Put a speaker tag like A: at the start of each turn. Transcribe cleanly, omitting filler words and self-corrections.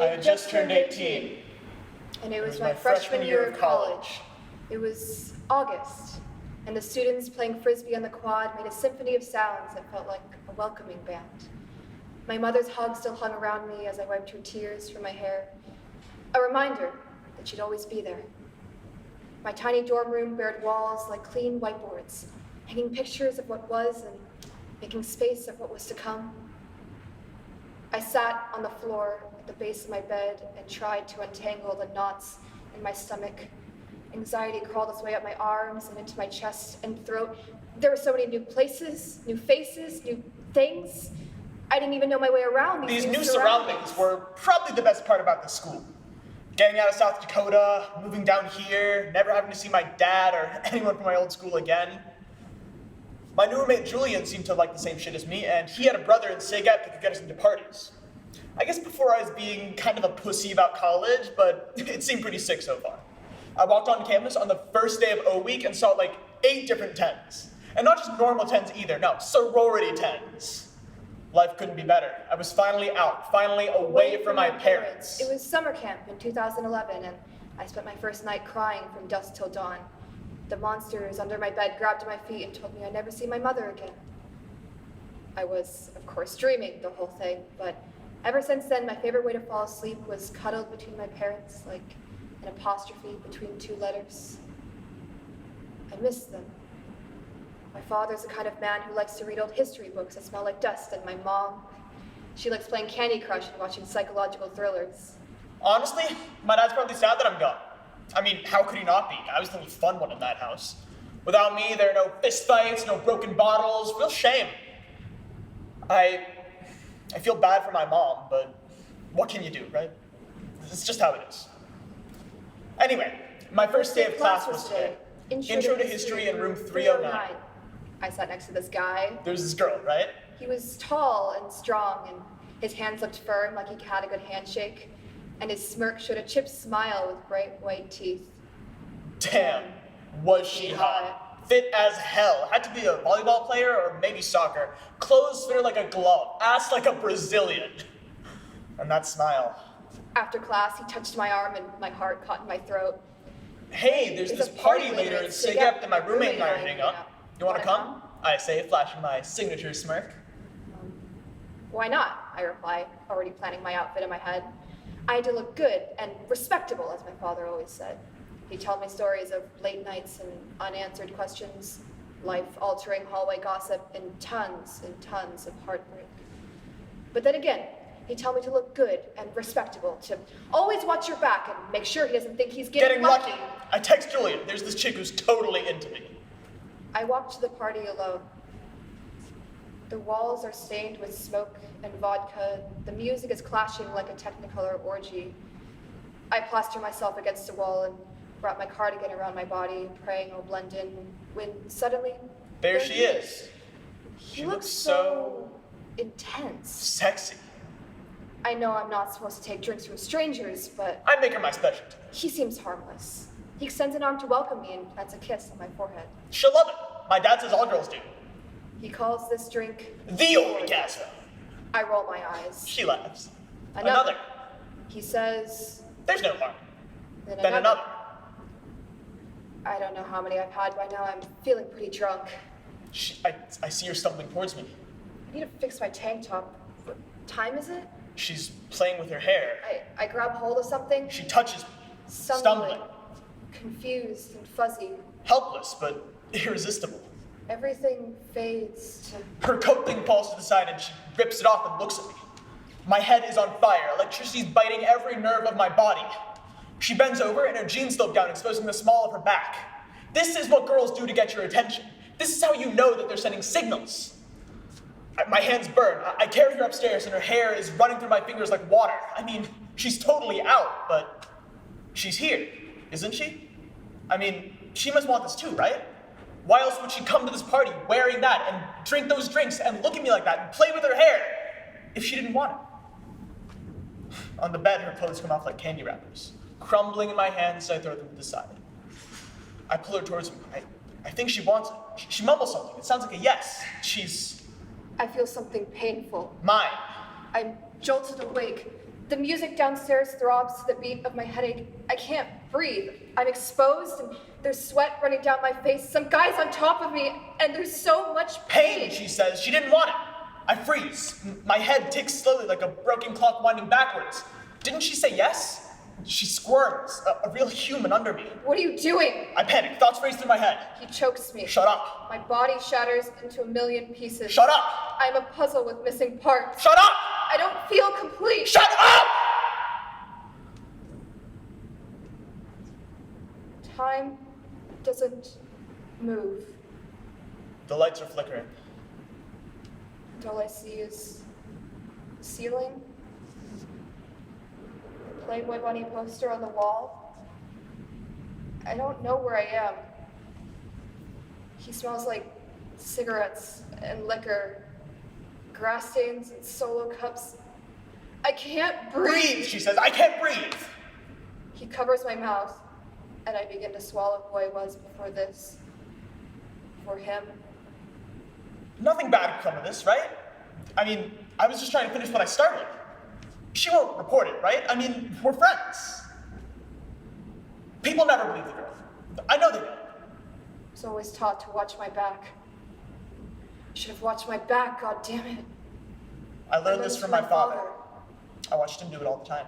A: I had just turned 18.
B: And it was my freshman year of college. It was August, and the students playing frisbee on the quad made a symphony of sounds that felt like a welcoming band. My mother's hug still hung around me as I wiped her tears from my hair, a reminder that she'd always be there. My tiny dorm room bared walls like clean whiteboards, hanging pictures of what was and making space of what was to come. I sat on the floor at the base of my bed and tried to untangle the knots in my stomach. Anxiety crawled its way up my arms and into my chest and throat. There were so many new places, new faces, new things. I didn't even know my way around
A: these new surroundings were probably the best part about the school. Getting out of South Dakota, moving down here, never having to see my dad or anyone from my old school again. My new roommate Julian seemed to like the same shit as me, and he had a brother in SIG Ep that could get us into parties. I guess before I was being kind of a pussy about college, but it seemed pretty sick so far. I walked on campus on the first day of O Week and saw like 8 different 10s. And not just normal 10s either, no, sorority 10s. Life couldn't be better. I was finally out, finally away from my parents.
B: It was summer camp in 2011, and I spent my first night crying from dusk till dawn. The monsters under my bed grabbed my feet and told me I'd never see my mother again. I was, of course, dreaming the whole thing, but ever since then, my favorite way to fall asleep was cuddled between my parents, like an apostrophe between 2 letters. I miss them. My father's the kind of man who likes to read old history books that smell like dust, and my mom, she likes playing Candy Crush and watching psychological thrillers.
A: Honestly, my dad's probably sad that I'm gone. I mean, how could he not be? I was the only fun one in that house. Without me, there are no fist fights, no broken bottles, real shame. I feel bad for my mom, but what can you do, right? It's just how it is. Anyway, my first day of class was today. Intro to history in room 309.
B: I sat next to this guy.
A: There's this girl, right?
B: He was tall and strong, and his hands looked firm like he had a good handshake, and his smirk showed a chipped smile with bright white teeth.
A: Damn, was she hot. Fit as hell. Had to be a volleyball player or maybe soccer. Clothes fit her like a glove. Ass like a Brazilian. And that smile.
B: After class, he touched my arm and my heart caught in my throat.
A: Hey, there's this party later at SIG Ep that my roommate and I are hitting up. You wanna come? I say, flashing my signature smirk.
B: Why not? I reply, already planning my outfit in my head. I had to look good and respectable, as my father always said. He told me stories of late nights and unanswered questions, life-altering hallway gossip, and tons of heartbreak. But then again, he told me to look good and respectable, to always watch your back and make sure he doesn't think he's getting lucky.
A: I text Julian, there's this chick who's totally into me.
B: I walked to the party alone. The walls are stained with smoke and vodka. The music is clashing like a Technicolor orgy. I plaster myself against a wall and wrap my cardigan around my body, praying I'll blend in, when suddenly...
A: There she is.
B: He looks so... intense.
A: Sexy.
B: I know I'm not supposed to take drinks from strangers, but...
A: I make her my specialty.
B: He seems harmless. He extends an arm to welcome me and plants a kiss on my forehead.
A: She'll love it. My dad says all girls do.
B: He calls this drink...
A: the orgasm.
B: I roll my eyes.
A: She laughs.
B: Another. He says...
A: There's no harm.
B: Then
A: another.
B: I don't know how many I've had by now. I'm feeling pretty drunk.
A: I see her stumbling towards me.
B: I need to fix my tank top. What time is it?
A: She's playing with her hair.
B: I grab hold of something.
A: She touches me, stumbling.
B: Confused and fuzzy.
A: Helpless, but irresistible.
B: Everything fades to...
A: Her coat thing falls to the side and she rips it off and looks at me. My head is on fire. Electricity's biting every nerve of my body. She bends over and her jeans slip down, exposing the small of her back. This is what girls do to get your attention. This is how you know that they're sending signals. My hands burn. I carry her upstairs and her hair is running through my fingers like water. I mean, she's totally out, but she's here, isn't she? I mean, she must want this too, right? Why else would she come to this party wearing that and drink those drinks and look at me like that and play with her hair if she didn't want it? On the bed, her clothes come off like candy wrappers. Crumbling in my hands, I throw them to the side. I pull her towards me. I think she wants it. She mumbles something. It sounds like a yes. She's...
B: I feel something painful.
A: Mine.
B: I'm jolted awake. The music downstairs throbs to the beat of my headache. I can't breathe. I'm exposed and there's sweat running down my face. Some guy's on top of me and there's so much
A: Pain, she says. She didn't want it. I freeze. My head ticks slowly like a broken clock winding backwards. Didn't she say yes? She squirms, a real human under me.
B: What are you doing?
A: I panic. Thoughts race through my head.
B: He chokes me.
A: Shut up.
B: My body shatters into a million pieces.
A: Shut up.
B: I'm a puzzle with missing parts.
A: Shut up.
B: I don't feel complete.
A: Shut up!
B: Time doesn't move.
A: The lights are flickering.
B: And all I see is the ceiling, the Playboy Bunny poster on the wall. I don't know where I am. He smells like cigarettes and liquor, grass stains and Solo cups. I can't breathe.
A: Breathe, she says. I can't breathe.
B: He covers my mouth, and I begin to swallow who I was before this. For him.
A: Nothing bad could come of this, right? I mean, I was just trying to finish what I started. She won't report it, right? I mean, we're friends. People never believe the girl. I know they don't.
B: I was always taught to watch my back. I should have watched my back, god damn it.
A: I learned this from my father. I watched him do it all the time.